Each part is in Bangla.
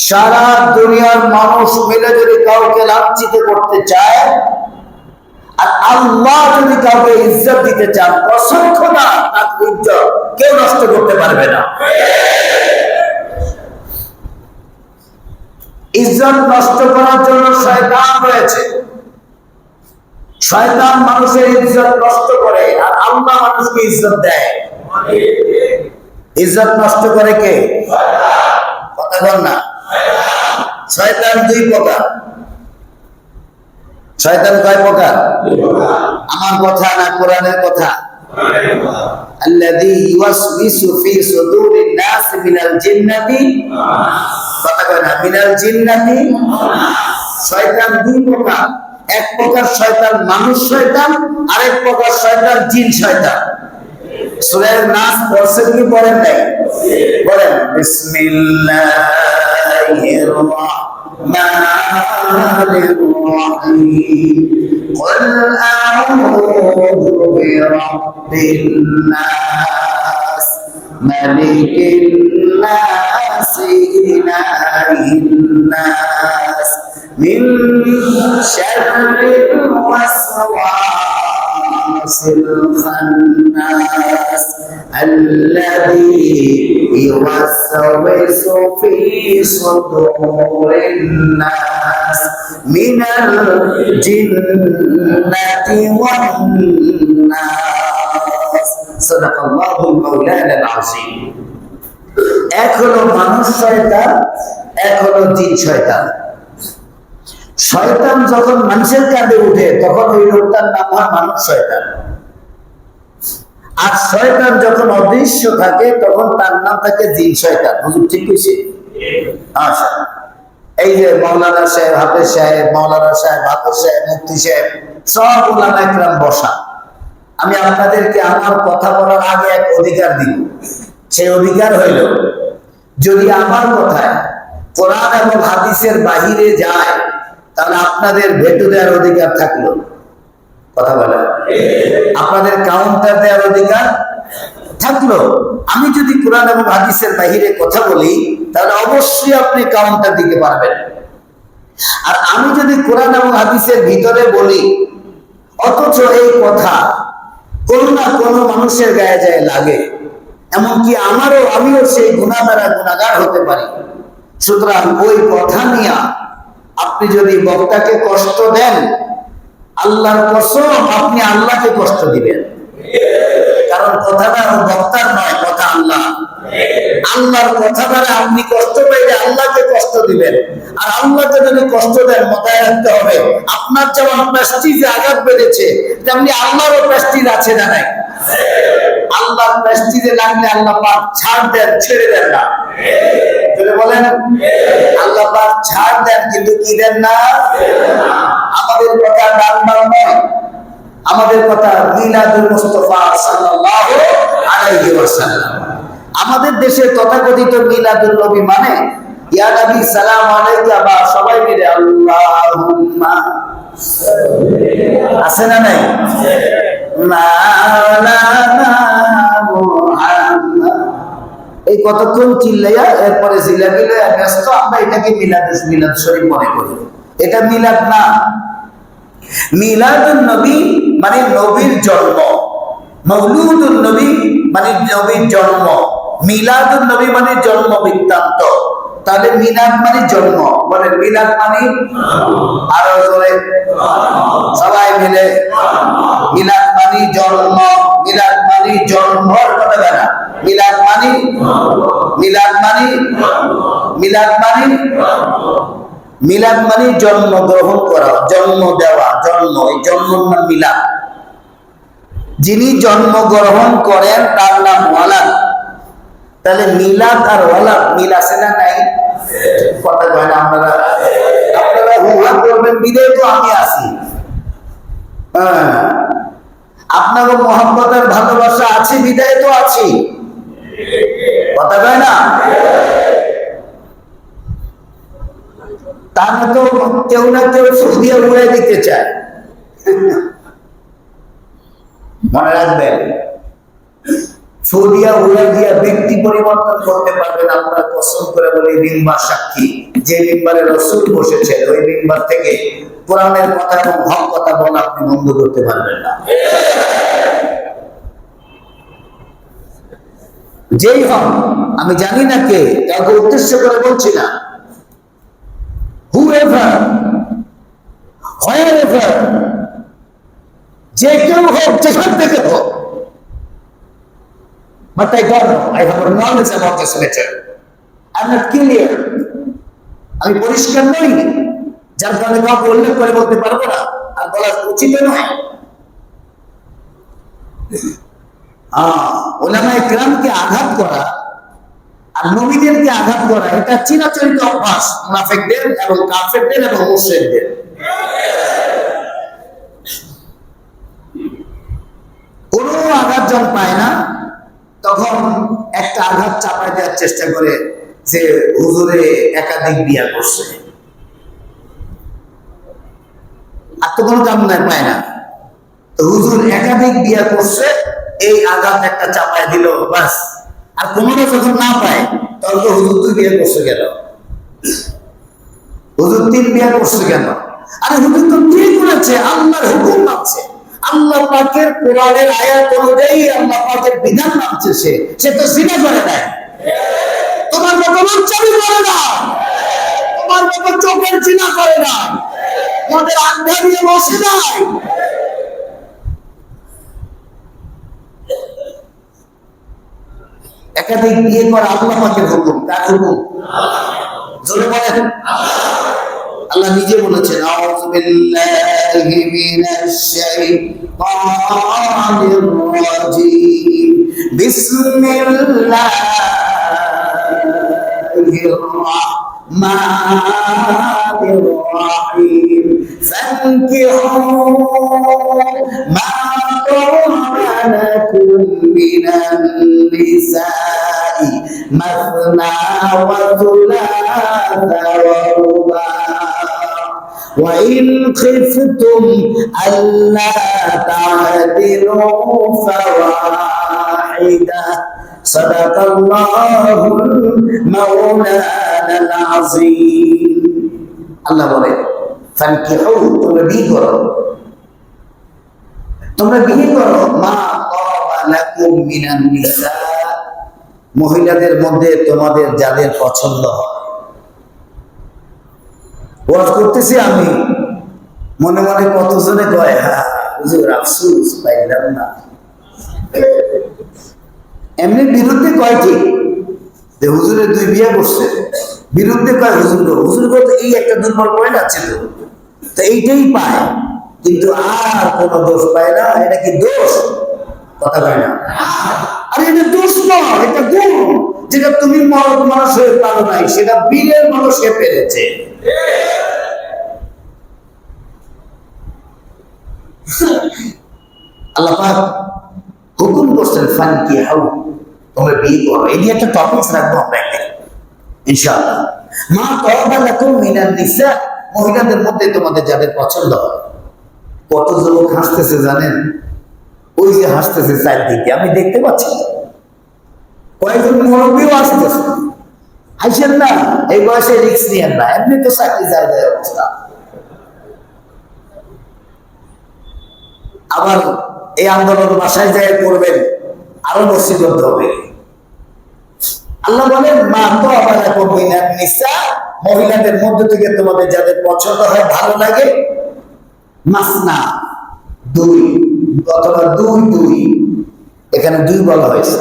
সারা দুনিয়ার মানুষ মিলে যদি কাউকে লাঞ্ছিত করতে চায় আর আল্লাহ যদি কাউকে ইজ্জত দিতে চান, অসংখ্য না তার ইজ্জত কেউ নষ্ট করতে পারবে না। ইজ্জত নষ্ট করার জন্য শয়তান রয়েছে। শয়তান মানুষের ইজ্জত নষ্ট করে আর আল্লাহ মানুষকে ইজ্জত দেয়। ইজ্জত নষ্ট করে কে? কথা বল না। শয়তান দুই প্রকার। শয়তান কয় প্রকার? আমার কথা না কোরআনের কথা? আল্লাযী ইউওয়াসওয়িসু ফি সুদুরিন নাস মিনাল জিন্নাতি, কথা কয় না, মিনাল জিন্নাতি। শয়তান দুই প্রকার। এক প্রকার শয়তান মানুষ শয়তান, আরেক প্রকার শয়তান জিন শয়তান। সূরা নাস পড়ছেন কি পড়েন নাই? বলেন বিসমিল্লাহির রাহমানির রাহিম। কুল আউযু বিরাব্বিন নাস মালিকিন নাস ইলাহিন নাস মিন শাররিল ওয়াসওয়াসিল খান্নাস الذي يوسوس في صدور الناس من الجنة والناس صدق الله المولانا العظيم। এক হলো মানুষ শয়তান, এক হলো জিন শয়তান। শয়তান যখন মানুষের কাঁধে উঠে তখন ওই লোকটার নাম হয় মানুষ শয়তান। আর শয়তান যখন অদৃশ্য থাকে তখন তার নাম থাকে জিন শয়তান। হুজুর ঠিক কইছে? আচ্ছা, এই যে মাওলানা সাহেব, হাফেজ সাহেব, মাওলানা সাহেব, হাফেজ সাহেব, মুফতি সাহেব, সব উলামা ইকরাম বসা। আমি আপনাদেরকে আমার কথা বলার আগে এক অধিকার দিব। সেই অধিকার হইল, যদি আমার কথায় কোরআন এবং হাদিসের বাহিরে যায় তাহলে আপনাদের ভেটো দেওয়ার অধিকার থাকলো। কথা বলে আপনাদের কাউন্টার দেওয়ার অধিকার থাকলো। আমি যদি কোরআন এবং হাদিসের বাহিরে কথা বলি তাহলে অবশ্যই আপনি কাউন্টার দিতে পারবেন। আর আমি যদি কোরআন এবং হাদিসের ভিতরে বলি অথচ এই কথা কোনো না কোনো মানুষের গায়ে যায় লাগে, এমনকি আমিও সেই গুনাহগার হতে পারি। সুতরাং ওই কথা নিয়ে আপনি যদি বক্তাকে কষ্ট দেন, আল্লাহর কসম আপনি আল্লাহকে কষ্ট দিবেন। কারণ কথাটা বক্তার নয়, কথা আল্লাহ। আল্লাহর কথা দ্বারা আপনি কষ্ট পাইলে আল্লাহকে কষ্ট দিবেন। আর আল্লাহকে যদি কষ্ট দেন, মাথায় রাখতে হবে আপনার যেমন প্রেস্টিজে আঘাত বেড়েছে তেমনি আল্লাহরও প্রেস্টিজ আছে না নাই? আল্লাহর প্রেস্টিজে লাগলে আল্লাহ পাক ছাড় দেন, ছেড়ে দেন না। বলেন আল্লাহ পাক ছাড় দেন কিন্তু কি দেন না? আমাদের কথা ডান বাম নয়, আমাদের কথা মিলাদুল মুস্তাফা সাল্লাল্লাহু আলাইহি ওয়াসাল্লাম। আমাদের দেশে তথাকথিত মিলাদুল নবী মানে ইয়া নবী সালাম আলাইকা, বা সবাই মিলে আল্লাহুম্মা আছে না নাই? মাওলানা মুহাম্মদ। এই কতক্ষণ চিল্লাইয়া এরপরে জিলাপি লইয়া ব্যস্ত আমরা এটাকে মিলাদ শরীফ মনে করি। এটা মিলাদ না। মিলাদুন নবী মানে নবীর জন্ম, মওলুদুন নবী মানে নবীর জন্ম, মিলাদুন নবী মানে জন্ম বৃত্তান্ত। তাহলে মিলাদ মানে জন্ম। বলে মিলাদ মানে আরো জোরে সবাই মিলে মিলাদ মানে জন্ম। মিলাদ মানে জন্মর কথা না, মিলাদ মানে মিলাদ মানে জন্ম গ্রহণ করা, জন্ম দেওয়া, জন্ম। এই জন্মর নাম মিলাদ। যিনি জন্ম গ্রহণ করেন তার নাম ওয়ালাদ। তাহলে মিলাদ আর ওয়ালাদ মিল আছে না নাই? কথা কয় না আপনারা হুহা করবেন বিদায় তো আমি আছি। আপনারও মহব্বত আর ভালোবাসা আছে বিদায় তো আছি। কথা কয় না? তার তো কেউ না কেউ দিয়ে উড়ে দিতে চায়। মনে রাখবেন সৌদিয়া উড়া দিয়া ব্যক্তি পরিবর্তন করতে পারবেন। আপনারা কসম করে বলি, মিম্বার সাক্ষী, যে মিম্বারে রাসূল বসেছেন ওই মিম্বার থেকে কোরআনের কথা এবং হক কথা বলা আপনি বন্ধ করতে পারবেন না। যেই হন, আমি জানি না কে, কাউকে উদ্দেশ্য করে বলছি না, whoever, wherever, যে কেউ হোক, যেখান থেকে হোক, but I don't know, I have no knowledge about this matter, I'm not clear, আমি পরিষ্কার নই, যার কারণে কাউকে উল্লেখ করে বলতে পারবো না, আর বলা উচিত নয়। উলামায়ে কেরামকে আঘাত করা আর নবীদেরকে আঘাত করা এটা চিরাচরিত অভ্যাস মুনাফিকদের এবং কাফেরদের এবং মুশরিকদের। কোনো আঘাত যখন পায় না তখন একটা আঘাত চাপায় দেওয়ার চেষ্টা করে যে হুজুরে একাধিক বিয়া করছে, আর তো কোনো কাম নাই, পায় না, তো হুজুর একাধিক বিয়া করছে, এই আঘাত একটা চাপায় দিল, বাস। আর কোনোটা যখন না পায় তখন তো হুজুর 2 বিয়ে করছে কেন, হুজুর 3 বিয়ে করছে কেন? আরে হুজুর তো কি করেছে? আল্লাহর হুকুম মানছে, আল্লাহ পাকের কোরআনের আয়াত অনুযায়ী আল্লাহ পাকের বিধান মানছে, সে তো জিনা করে না। তোমার মতো লজ্জামি করে না, তোমার মতো চোখের জিনা করে না, তোমাদের আড্ডা দিয়ে বসে নাই। একাধিক বিয়ে করা আল্লাহ পাকের হুকুম, কার হুকুম? জোরে বলেন। আল্লাহ নিজে বলেছেন, আউযু বিল্লাহি মিনাশ শাইতানির রাজীম, বিসমিল্লাহির রাহমানির রাহিম, ফানকিহু মা তাবা লাকুম মিনান নিসাই মাসনা ওয়া থুলাথা ওয়া রুবা وإن خفتم ألا تعدلوا فواحدة صدق الله المولانا العظيم। আল্লাহ বলে, ফানকিহু, তোমরা বিয়ে করো, তোমরা বিয়ে করো, মা তাবা লাকুম মিনান নিসা, মহিলাদের মধ্যে তোমাদের যাদের পছন্দ হয়। ওয়াজ করতেছি আমি, মনে মনে কতজনে কয়, হ্যাঁ হুজুর আফসোস পাইলাম না। এমনি বিরুদ্ধে কয় ঠিক যে হুজুরের 2 বিয়ে করছে, বিরুদ্ধে কয় হুজুর তো এই একটা দুর্বল পয়েন্ট আছে, তো এইটাই পায়, কিন্তু আর কোনো দোষ পায় না। এটা কি দোষ? কথা কয় না। আরে এটা দোষ নয়, এটা গুণ, যেটা তুমি মরদ মানুষ হয়ে পারো নাই, সেটা বীরের মানুষ হয়ে পেরেছে। আল্লাহ পাক হুকুম করছেন, ফানকিহু, তোমরা বিয়ে করো। এই নিয়ে একটা টপিকস রাখবো আমরা একদিন ইনশাআল্লাহ। মা তাবা লাকুম মিনান নিসা, মহিলাদের মধ্যে তোমাদের যাদের পছন্দ হয়। কত যুবক হাসতেছে জানেন? ওই যে হাসতেছে চারদিকে, আমি দেখতে পাচ্ছি। কয়েকজন মুরব্বীও আসতেছে, হাসেন না, এই বয়সে রিস্ক নিয়েন না, এমনি তো চাকরি যায় অবস্থা। আবার এই আন্দোলন বাসায় যায় করবেন, আরো নসিবত হবে। আল্লাহ বলেন, মা তাবা লাকুম মিনান নিসা, মহিলাদের মধ্য থেকে তোমাদের যাদের পছন্দ হয়, ভালো লাগে, মাসনা 2 অথবা 2, এখানে 2 বলা হয়েছে,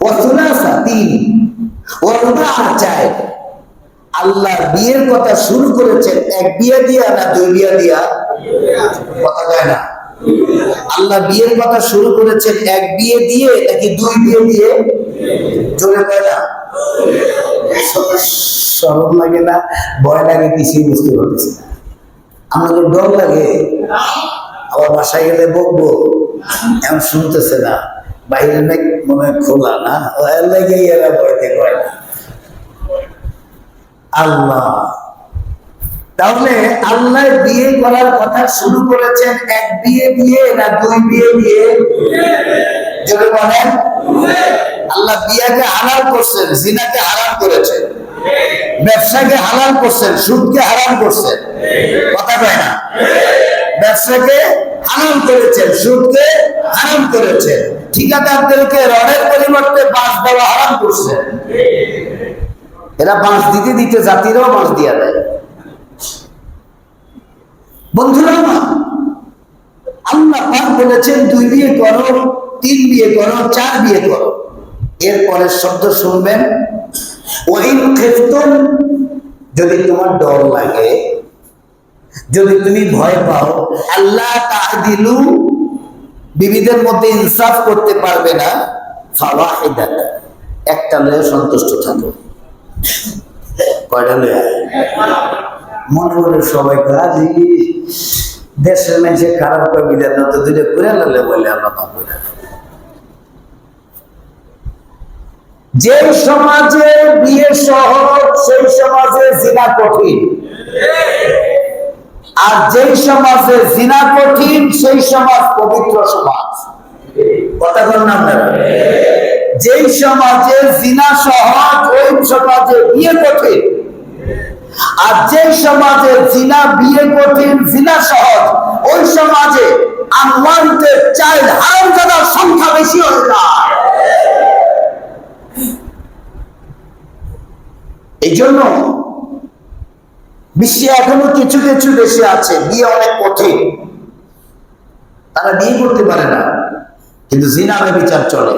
ওয়া থুলাসা 3, ওয়া রুবা 4। আল্লাহ বিয়ের কথা শুরু করেছেন 1 বিয়ে দিয়া না 2 বিয়ে দিয়া? কথা কয় না। আল্লাহ বিয়ের কথা শুরু করেছেন 1 বিয়ে দিয়ে নাকি 2 বিয়ে দিয়ে? জোরে কয় না। শরম লাগে না, ভয় লাগে, কিছুই বুঝতে পারতেছি না। আমাদের ডর লাগে, আবার বাসায় গেলে বকবো, এমন শুনতেছে না, বাইরে নাক মনে খোলা না, ওর লাগে এরা ভয়তে কয় না। আল্লাহ, তাহলে আল্লাহ বিয়ে করার কথা শুরু করেছেন 1 বিয়ে দিয়ে না 2 বিয়ে দিয়ে? যদি বলেন আল্লাহ বিয়াকে হালাল করছেন, জিনাকে হারাম করেছেন, ব্যবসাকে হালাল করছেন, সুদকে হারাম করছেন। কথা কয় না? ব্যবসাকে হারাম করেছেন, সুদকে হারাম করেছেন, ঠিকাদারদেরকে রডের পরিবর্তে বাঁশ দেওয়া হারাম করছেন। এরা বাঁশ দিতে দিতে জাতিরও বাঁশ দিয়া দেয়। বন্ধুরা, আল্লাহ পাক বলেছেন 2 বিয়ে করো, 3 বিয়ে করো, 4 বিয়ে করো। এরপরের শব্দ শুনবেন, ওয়াইন খিফতুম, যদি তোমার ডর লাগে, যদি তুমি ভয় পাও, আল্লাহ তা'দিলু, বিবিদের মধ্যে ইনসাফ করতে পারবে না, ফাওয়াহিদাত, একটা লয়ে সন্তুষ্ট থাকো। কয়টা লয়ে? মনে মনে সবাই কাজী দেশের মানুষের খারাপ করে বিদায় না তো 2টা করে লালে বলে আল্লাহ পাক বলে। যে সমাজে বিয়ে সহজ সেই সমাজে জিনা কঠিন, আর যেই সমাজে জিনা কঠিন সেই সমাজ পবিত্র সমাজ। কথা বলেন আপনারা? যেই সমাজে জিনা সহজ ওই সমাজে বিয়ে কঠিন, আর যেই সমাজে জিনা বিয়ে কঠিন জিনা সহজ ওই সমাজে আনওয়ান্টেড চাইল্ড হারামজাদার সংখ্যা বেশি হয়ে যায়। এই জন্য বিশ্বে এখনো কিছু কিছু দেশে আছে বিয়ে অনেক কঠিন, তারা বিয়ে করতে পারে না, কিন্তু জিনা বিচার চলে।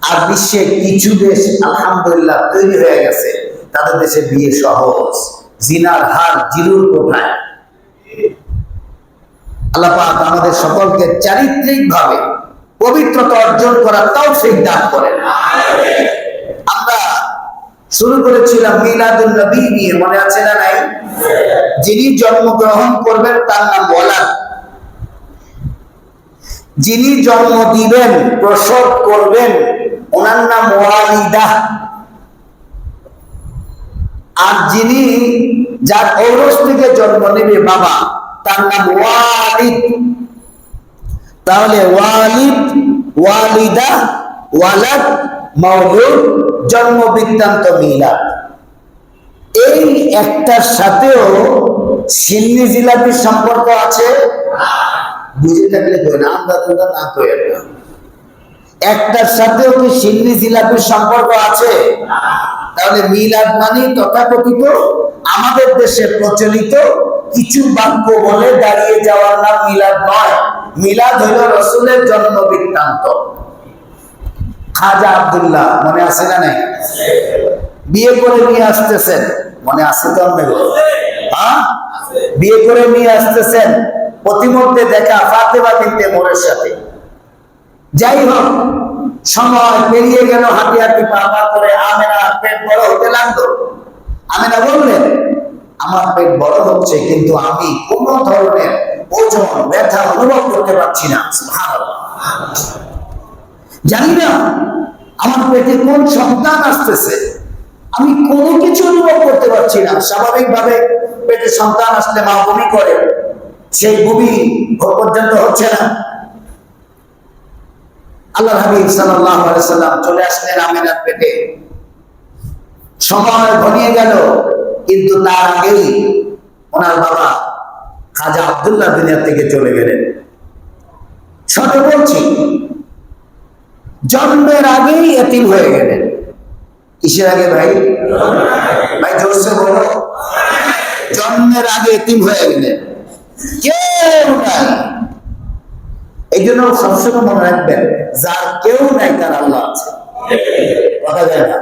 আর বিশ্বে কিছু দেশ আলহামদুলিল্লাহ তৈরি হয়ে গেছে, তাদের দেশে বিয়ে সহজ, জিনার হার জিরোর কোঠায়। আল্লাহ পাক আমাদের সকলকে চারিত্রিক ভাবে পবিত্রতা অর্জন করার তৌফিক দান করেন। আমরা শুরু করেছিলাম মিলাদুন নবী নিয়ে, মনে আছে না নাই? যিনি জন্মগ্রহণ করবেন তার নাম ওয়ালাদ, যিনি জন্ম দিবেন প্রসব করবেন ওনার নাম ওয়ালিদা, আর যিনি যার ঔরস থেকে জন্ম নেবে বাবা তার নাম ওয়ালিদ। তাহলে ওয়ালিদ, ওয়ালিদা, ওয়ালাদ, মাওলুদ, জন্ম বৃত্তান্ত মিলাদ। এই একটার সাথেও সিন্নি জিলাপির সম্পর্ক আছে? বুঝে থাকলে কই না, আমরা তোমরা না কই না। একটার সাথেও কি সিন্নি জিলাপির সম্পর্ক আছে? তাহলে মিলাদ মানে তথাকথিত আমাদের দেশে প্রচলিত কিছু বাক্য বলে দাঁড়িয়ে যাওয়ার নাম মিলাদ নয়। মিলাদ হইল রাসূলের জন্ম বৃত্তান্ত। খাজা আব্দুল্লাহ মনে আছে না নাই? বিয়ে করে নিয়ে আসতেছেন, মনে আছে তো আপনাদের? হ্যাঁ, বিয়ে করে নিয়ে আসতেছেন, প্রতিমধ্যে দেখা ফাতেমা বিনতে মোরের সাথে। যাই হোক, সময় পেরিয়ে গেল, হাঁটি হাঁটি পা পা করে আমেনা পেট বড় হতে লাগলো। আমেনা বললেন, আমার পেট বড় হচ্ছে কিন্তু আমি কোন ধরনের ওজন ব্যথা অনুভব করতে পারছি না। সুবহানাল্লাহ, জানি না আমার পেটে কোন সন্তান আসতেছে, আমি কোনো কিছু অনুভব করতে পারছি না। স্বাভাবিকভাবে পেটে সন্তান আসলে মা বমি করে, সেই বমি পর্যন্ত হচ্ছে না। আল্লাহ হাবিব সাল্লাল্লাহু আলাইহি সাল্লাম চলে আসলেন আমিনার পেটে। সময় ঘনিয়ে গেল, কিন্তু তার আগেই ওনার বাবা খাজা আব্দুল্লাহ দুনিয়া থেকে চলে গেলেন। ছোট বলছি, জন্মের আগেই এতিম হয়ে গেলেন। কিসের আগে ভাই? ভাই জোরসে বলো। জন্মের আগে এতিম হয়ে গেলেন, কেউ নাই। এই জন্য সবসময় মনে রাখবেন, যার কেউ নাই তার আল্লাহ আছে। কথা যায় না?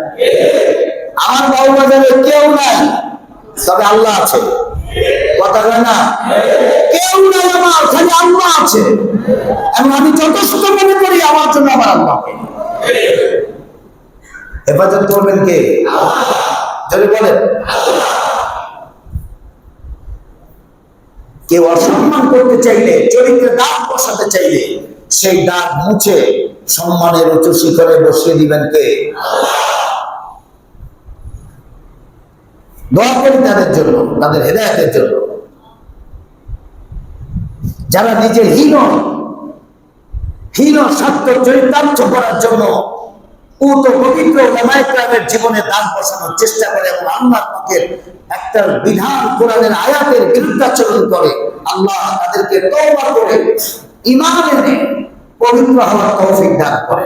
আমার বাউবাজারে কেউ নাই, তবে আল্লাহ আছে। কথা যায় না? কেউ নাই আমার, খালি আল্লাহ আছে, এবং আমি যথেষ্ট মনে করি আমার জন্য আমার আল্লাহকে হেফাজত করবেন কে? যদি বলেন কেউ অসম্মান করতে চাইলে, চরিত্রে দাগ বসাতে চাইলে, সেই দাগ মুছে সম্মানের উঁচু শিখরে বসিয়ে দিবেন কে? দোয়া করি তাদের জন্য, তাদের হেদায়েতের জন্য। যারা নিজে হীন হীন স্বার্থ চরিতার্থ করার জন্য পূত পবিত্র উলামায়ে কেরামের জীবনে দান বসানোর চেষ্টা করে এবং আল্লাহর পাকের একটা বিধান কোরআনের আয়াতের বিরুদ্ধাচরণ করে, আল্লাহ তাদেরকে তওবা করে ঈমান এনে পবিত্র হওয়ার তৌফিক দান করে।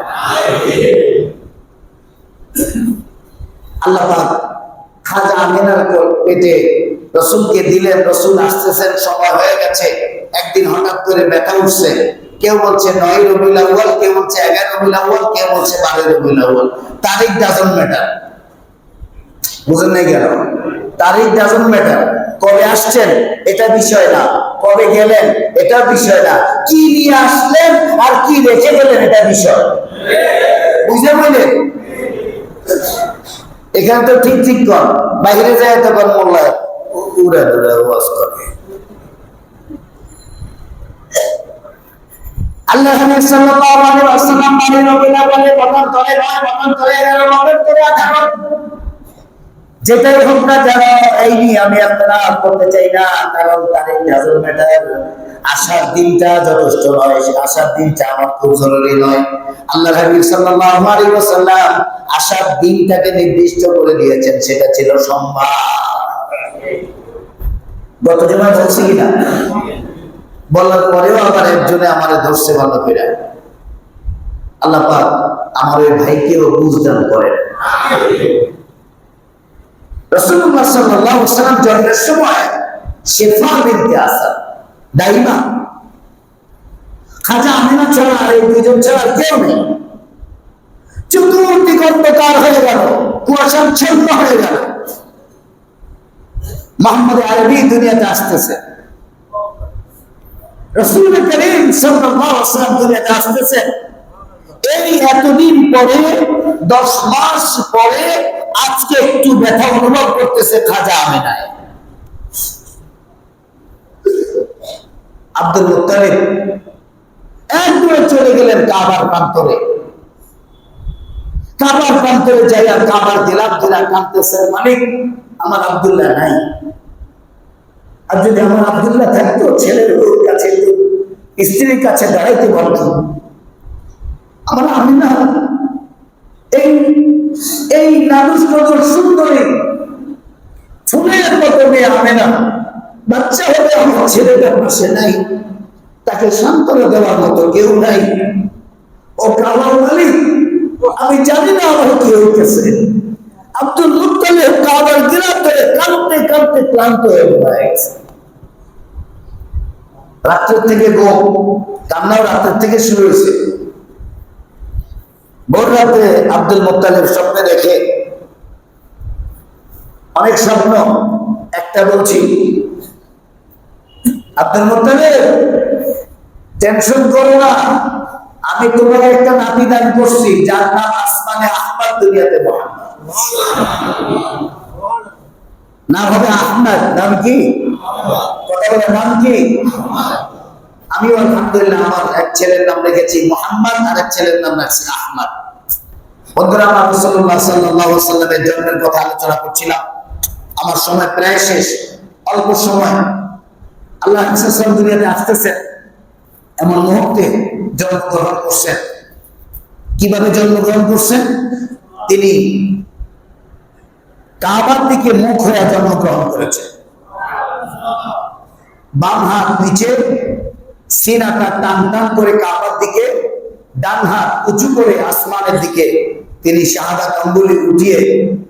আল্লাহ পাক খাজা আমিনার পেটে রাসূলকে দিলেন, রাসূল আসতেছেন, সময় হয়ে গেছে। একদিন হঠাৎ করে ব্যথা উঠছে, কেউ বলছে 9 রবিউল আউয়াল, কেউ বলছে 11 রবিউল আউয়াল, কেউ বলছে 12 রবিউল আউয়াল। তারিখ ডাজন্ট ম্যাটার, বুঝেন নাই কেন? তারিখ ডাজন্ট ম্যাটার। কবে আসছেন এটা বিষয় না, কবে গেলেন এটা বিষয় না, কি নিয়ে আসলেন আর কি রেখে গেলেন এটা বিষয়। বুঝে বললেন? এখানে তো ঠিক ঠিক কর, বাইরে যায় তখন মোল্লা উড়ে উড়ে ওয়াজ করে। আল্লাহ সাল্লাল্লাহু আলাইহি ওয়াসাল্লাম মানে রবিউল আউয়ালে বদন করে নয়, বদন করে 11 বদন করে 18, যেটাই হোক না কেন এই নিয়ে আমি আপনারা করতে চাই না, কারণ তারিখ ডাজন্ট ম্যাটার। আসার দিনটা যথেষ্ট নয়, আসার দিনটা আমার খুব জরুরি নয়। আল্লাহ হাবিব সাল্লাল্লাহু আলাইহি ওয়াসাল্লাম আসার দিনটাকে নির্দিষ্ট করে দিয়েছেন, সেটা ছিল সোমবার। গত জুমায় বলছি কিনা? বলার পরেও আবার একজনে আমারে ধরছে ভালো করে। আল্লাহ পাক আমার ওই ভাইকেও বুঝদান করেন। রাসূলুল্লাহ সাল্লাল্লাহু আলাইহি ওয়াসাল্লাম জন্মের সময় শিফা বিনতে আসাদ দাইমা, খাজা আমিনা ছাড়া আর এই দুইজন ছাড়া কেউ নেই। চতুর্দিক অন্ধকার হয়ে গেল, কুয়াশাচ্ছন্ন হয়ে গেল। মুহাম্মদ আরবি দুনিয়াতে আসতেছে, রাসূল করিম সাল্লাল্লাহু আলাইহি ওয়াসাল্লাম দুনিয়াতে আসতেছে। এই এতদিন পরে 10 মাস পরে আজকে একটু ব্যথা অনুভব করতেছে খাজা আমিনায়। আব্দুল মুত্তালিব একদম চলে গেলেন কাবার প্রান্তরে। কাবার প্রান্তরে যাই আর কাবার দিলাম দিলাম কাঁদতেছে, মালিক আমার আব্দুল্লাহ নাই। আর যদি আমার আব্দুল্লাহ থাকতো ছেলের কাছে, স্ত্রীর কাছে দাঁড়াইতে পারত। আমার আমিনা এই নানুষ নজর সুন্দরী ফুলের মতো মেয়ে আমিনা, বাচ্চা হলে আমার ছেলেটার পাশে নাই, তাকে সান্ত্বনা দেওয়ার মতো কেউ নাই। ও কাবার মালিক, আমি জানি না আমার কি হইতেছে। আব্দুল মুত্তালিব কাবার গিলাফ ধরে কাঁদতে কাঁদতে ক্লান্ত হয়ে গেছে। রাত্রের থেকে কান্নাও রাত্রের থেকে শুরু হয়েছে। ভোর রাতে আব্দুল মুত্তালিব স্বপ্নে দেখে, অনেক স্বপ্ন, একটা বলছি। আব্দুল মুত্তালিব টেনশন করো না, আমি তোমাকে একটা নাতি দান করছি, যার নাম আসমানে আহমদ, দুনিয়াতে মোহাম্মদ। নাম হবে আহমদ। নাম কি? কথা বলে নাম কি? আমি আলহামদুলিল্লাহ আমার এক ছেলের নাম রেখেছি মোহাম্মদ, আর এক ছেলের নাম রাখছি আহমদ। বন্ধুরা, আমরা রাসূলুল্লাহ সাল্লাল্লাহু আলাইহি ওয়াসাল্লামের জন্মের কথা আলোচনা করছিলাম। আমার সময় প্রায় শেষ, অল্প সময়। আল্লাহ রাসূল দুনিয়াতে আসতেছেন, এমন মুহূর্তে জন্মগ্রহণ করছেন। কিভাবে জন্মগ্রহণ করছেন? তিনি কাবার দিকে মুখ হয়ে জন্মগ্রহণ করেছেন। বাম হাত নিচে, সিনাটা টান টান করে কাবার দিকে, ডান হাত উঁচু করে আসমানের দিকে তিনি শাহাদাত আঙ্গুলি উঠিয়ে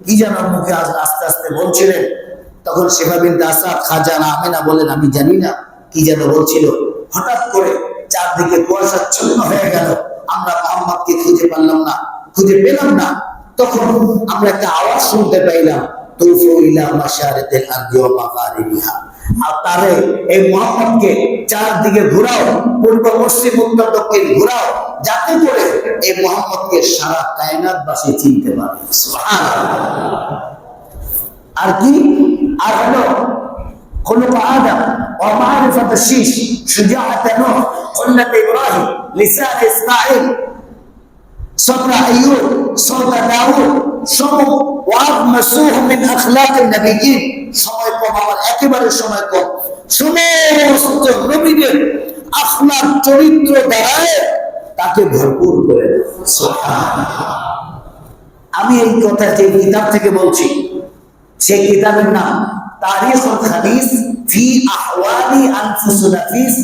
কি যেন মুখে আস্তে আস্তে বলছিলেন। তখন শিফা বিনতে আসাদ খাজা আমিনা বলেন, আমি জানি না কি যেন বলছিল। হঠাৎ করে চারদিকে কুয়াশাচ্ছন্ন হয়ে গেল, আমরা মুহাম্মদকে খুঁজে পেলাম না। তখন আমরা একটা আওয়াজ শুনতে পাইলাম, তুফু ইলা মাশারিকিল আরদি ওয়া মাগারিবিহা। আর তারে এই মুহাম্মদকে চারদিকে ঘোরাও, পূর্ব পশ্চিম উত্তর দক্ষিণ ঘোরাও, যাতে করে এই মুহাম্মদকে সারা কায়নাতবাসী চিনতে পারে। সুবহানাল্লাহ। আর কি? আর হলো خلق آدم ومعرفة الشيش شجاعة نوح خلة إبراهيم لسان إسماعيل صبر أيوب صوت داود صوم وأغمسوه من أخلاق النبيين সময় কম, আমার একেবারে সময় কম। সমস্ত নবীদের আখলাক চরিত্র দ্বারায় তাকে ভরপুর করে দাও। সুবহানাল্লাহ। আমি এই কথা যে কিতাব থেকে বলছি, সেই কিতাবের নাম তারিখুল হাদিস ফি আহওয়ালি আনফুসুন নাফিস,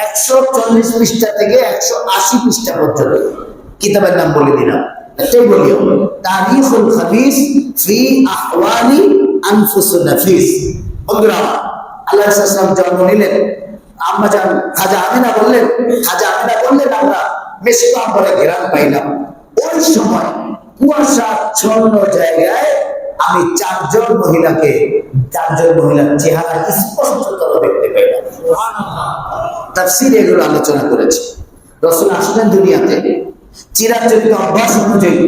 140 পৃষ্ঠা থেকে 180 পৃষ্ঠা পর্যন্ত কিতাবের নাম বলে দিলাম। এটাই বলিও, তারিখুল হাদিস ফি আহওয়ালি আনফুসুন নাফিস। বন্ধুরা, আল্লাহ রাসূল সাল্লাল্লাহু আলাইহি ওয়াসাল্লাম জন্ম নিলেন, আম্মা জান খাজা আমিনা বললেন, আমরা মেশকাত বলে ঘেরান পাইলাম। ওই সময় কুয়াশাচ্ছন্ন জায়গায় আমি চারজন মহিলার চেহারা স্পষ্টতর দেখতে পেলাম। তাফসীরে এগুলো আলোচনা করেছে। রাসূল আসলেন দুনিয়াতে, চিরাচরিত অভ্যাস অনুযায়ী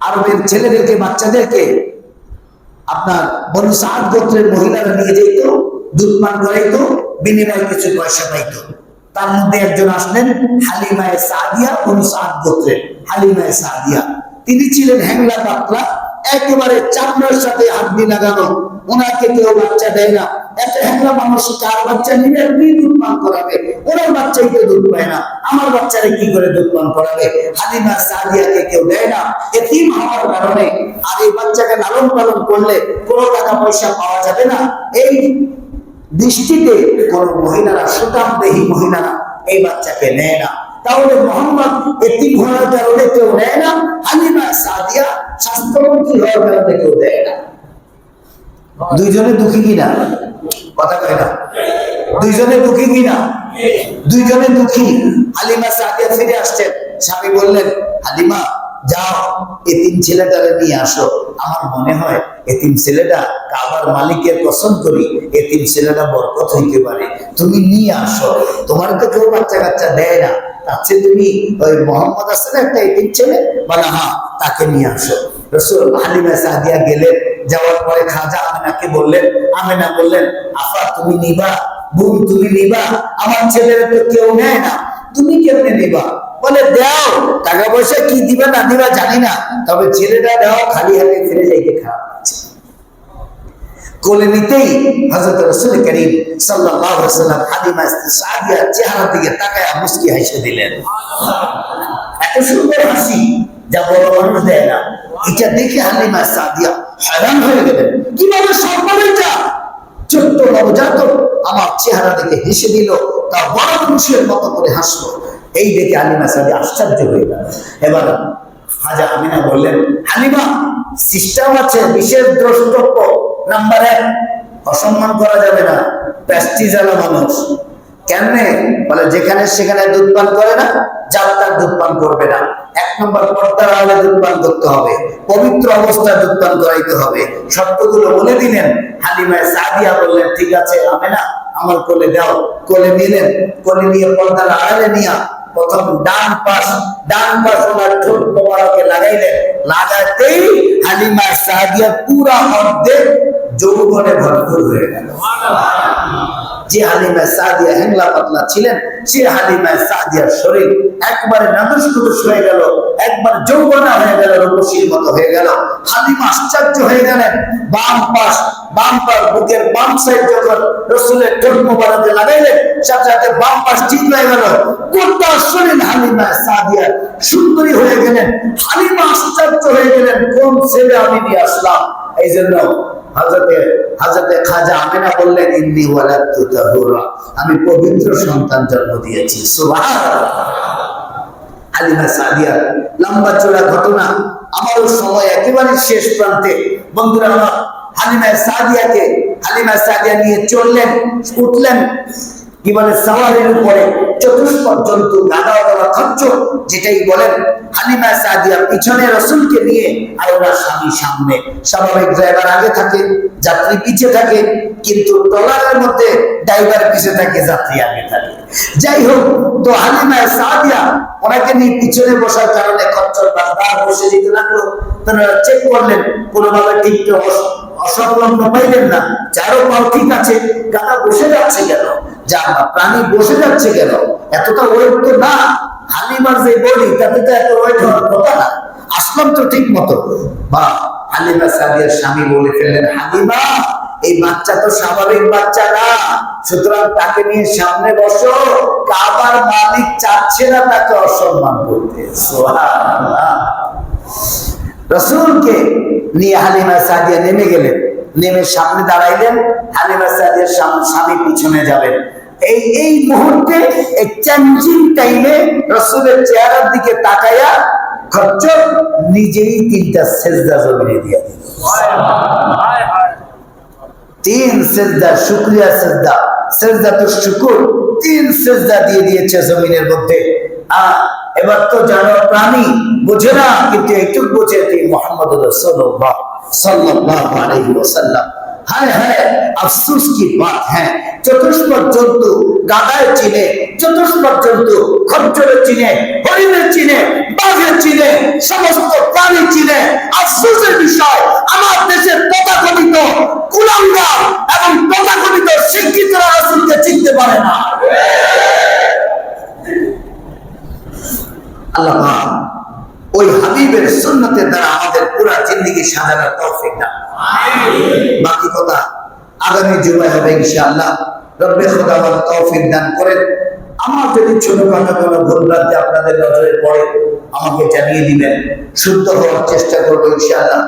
আরবের ছেলেদেরকে, বাচ্চাদেরকে আপনার বনু সাদ গোত্রের মহিলারা নিয়ে যেত, দুধ পান করাইতো, বিনিময়ে কিছু পয়সা পাইতো। তার মধ্যে একজন আসলেন হালিমায়ে সাদিয়া, বনু সাদ গোত্রের হালিমায়ে সাদিয়া। তিনি ছিলেন হ্যাংলা পাতলা, একেবারে চামড়ার সাথে হাড্ডি লাগানো। ওনাকে কেউ বাচ্চা দেয় না। একটা হ্যাংলা মানুষ কার বাচ্চা নিবে, দুধ পান করাবে, ওনার বাচ্চাই কেউ দুধ পায় না, আমার বাচ্চারে কি করে দুধ পান করাবে? হালিমা সাদিয়াকে কেউ দেয় না এতিম হওয়ার কারণে। আর এই বাচ্চাকে লালন পালন করলে কোনো টাকা পয়সা পাওয়া যাবে না, এই দৃষ্টিতে কোন মহিলারা, সুতামদেহী মহিলারা এই বাচ্চাকে নেয় না। তাহলে মোহাম্মদ এতিম হওয়ার কারণে কেউ নেয় না, হালিমা সাদিয়া স্বাস্থ্যমন্ত্রী হওয়ার কারণে কেউ দেয় না। দুইজনে দুঃখী কিনা? কথা কয় না। দুইজনে দুঃখী কিনা? দুইজনে দুঃখী। হালিমা সাদিয়া ফিরে আসছেন, স্বামী বললেন, হালিমা যাও এতিম ছেলেটারে নিয়ে আসো। আমার মনে হয় এতিম ছেলেটা, কাবার মালিকের কসম করি, এতিম ছেলেটা বরকত হইতে পারে, তুমি নিয়ে আসো। তোমার তো কেউ বাচ্চা কাচ্চা দেয় না, তার তুমি ওই মোহাম্মদ আছে না একটা এতিম ছেলে, বলে হ্যাঁ, তাকে নিয়ে আসো। রাসূল হালিমা সাদিয়া গেলেন, যাওয়ার পরে খাজা আমিনাকে বললেন, আমিনা বললেন, আফা তুমি নিবা, বোন তুমি নিবা, আমার ছেলের তো কেউ নেয় না, তুমি কেমনে নিবা? বলে দাও, টাকা পয়সা কি দিবা না দিবা জানি না, তবে ছেলেটা দাও, খালি হাতে ফিরে যাইতে খারাপ লাগছে। কোলে নিতেই হযরত রাসূল করিম সাল্লাল্লাহু আলাইহি ওয়াসাল্লাম হালিমা সাদিয়ার চেহারার দিকে তাকায় মুস্কি হেসে দিলেন। এত সুন্দর হাসি যা বড় মানুষ দেয় না। এটা দেখে হালিমা সাদিয়া हैरान হয়ে গেলেন, কিভাবে সম্ভব এটা? ছোট্ট নবজাতক আমার চেহারা দেখে হেসে দিল, তা বড় মানুষের মতো করে হাসলো। এই দেখে হালিমা সাদিয়া আশ্চর্য হয়ে গেল। এবার খাজা আমিনা বললেন, হালিমা সিস্টেম আছে, বিশেষ দ্রষ্টব্য। নাম্বার 1, অসম্মান করা যাবে না, প্রেস্টিজালা মানুষ। কেমনে? বলে যেখানে সেখানে দুধ পান করে না, যাত্রার দুধ পান করবে না। 1 নম্বর পর্দার আড়ালে দুধ পান করতে হবে, পবিত্র অবস্থায় দুধ পান করাইতে হবে। শর্তগুলো বলে দিলেন। হালিমা সাদিয়া বললেন, ঠিক আছে আমিনা, আমার কোলে দাও। কোলে নিলেন, কোলে নিয়ে পর্দার আড়ালে নিয়ে প্রথম ডান পাশ ওনার ঠোঁট মোবারকে লাগাইলেন। লাগাতেই হালিমা সাদিয়া পুরা অর্ধেক যৌবনে ভরপুর হয়ে গেল। যে হালিমা সাদিয়া হ্যাংলা পাতলা ছিলেন, সে হালিমা সাদিয়ার শরীর একবারে নাদুস কুদুস হয়ে গেল, একবার যৌবনা হয়ে গেল, রূপসীর মতো হয়ে গেল। হালিমা আশ্চর্য হয়ে গেলেন। বাম পাশ বুকের বাম সাইড যখন রাসূলের ঠোঁট মোবারকে লাগাইলেন, সাথে সাথে বাম পাশ ঠিক হয়ে গেল। গোটা শরীর হালিমা সাদিয়া সুন্দরী হয়ে গেলেন। হালিমা আশ্চর্য হয়ে গেলেন, কোন ছেলে আমি নিয়ে আসলাম? এই জন্য হযরতে খাজা আমিনা বললেন, ইন্নী ওয়ালাদতু তাহুরা, আমি পবিত্র সন্তান জন্ম দিয়েছি। সুবহানাল্লাহ। হালিমা সাদিয়া লম্বা চড়া ঘটনা। আমারও সময় একেবারে শেষ প্রান্তে। বন্ধুরা, হালিমা সাদিয়া নিয়ে চললেন, উঠলেন কি বলে সাওয়ারের উপরে, চতুষ্পদ জন্তু, গাধা অথবা খচ্চর যেটাই বলেন। হালিমা সাদিয়া পিছনে রাসূলকে নিয়ে, আর ওনার স্বামী সামনে। স্বাভাবিক ড্রাইভার আগে থাকে, যাত্রী পিছে থাকে, কিন্তু ট্রলারের মধ্যে ড্রাইভার পিছে থাকে, যাত্রী আগে থাকে। যাই হোক, তো হালিমা সাদিয়া ওনাকে নিয়ে পিছনে বসার কারণে খচ্চর বারবার বসে যেতে লাগলো। তারা চেক করলেন, কোনোভাবে ঠিক অসংলগ্ন পাইলেন না, চারো পাও ঠিক আছে, গাধা বসে যাচ্ছে কেন, যা প্রাণী বসে যাচ্ছে কেন? এতটা ওয়েট তো না, হালিমার যে বডি তাতে তো এত ওয়েট হওয়ার কথা না, আসলাম তো ঠিক মতো। বা হালিমা সাদিয়ার স্বামী বলে ফেললেন, হালিমা এই বাচ্চা তো স্বাভাবিক বাচ্চা না, সুতরাং তাকে নিয়ে সামনে বসো, কাবার মালিক চাচ্ছে না তাকে অসম্মান করতে। সুবহানাল্লাহ। রাসূলকে নিয়ে হালিমা সাদিয়া নেমে গেলেন, নেমে সামনে দাঁড়াইলেন। হালিমা সাদিয়ার স্বামী পিছনে যাবেন। এই মুহূর্তে এই চেঞ্জিং টাইমে রাসূলের চেহারার দিকে তাকায়া খচ্চর নিজেই 3টা সেজদা জমিনে দিয়ে দিল। তিন সেজদা, শুকরিয়া সেজদা, সেজদা তো শুকুর, 3 সেজদা দিয়ে দিয়েছে জমিনের মধ্যে। এবার তো জানো প্রাণী বুঝে না, কিন্তু এইটুক বুঝে তিনি মুহাম্মদ রাসূলুল্লাহ সাল্লাল্লাহু আলাইহি ওয়াসাল্লাম। হায় হায়, আফসোস কি বাত হ্যাঁ, চতুষ্পদ জন্তু গাধায় চিনে, চতুষ্পদ জন্তু খচ্চরে চিনে, হরিণের চিনে, বাঘের চিনে, সমস্ত প্রাণী চিনে। আফসোসের বিষয়, আমার দেশের তথাকথিত কুলাঙ্গার এবং তথাকথিত শিক্ষিতরা রাসূলকে চিনতে পারে না। আল্লাহ ওই হাবিবের সুন্নতের দ্বারা আমাদের পুরা জিন্দেগি সাজানোর তৌফিক দান। বাকি কথা আগামী জুমায় হবে ইনশাআল্লাহ। রব্বে খোদা আমার তৌফিক দান করেন। আমার যদি ছোটখাটো কোনো ভুলভ্রান্তি আপনাদের নজরে পড়ে আমাকে জানিয়ে দিবেন, শুদ্ধ হওয়ার চেষ্টা করবো ইনশাআল্লাহ।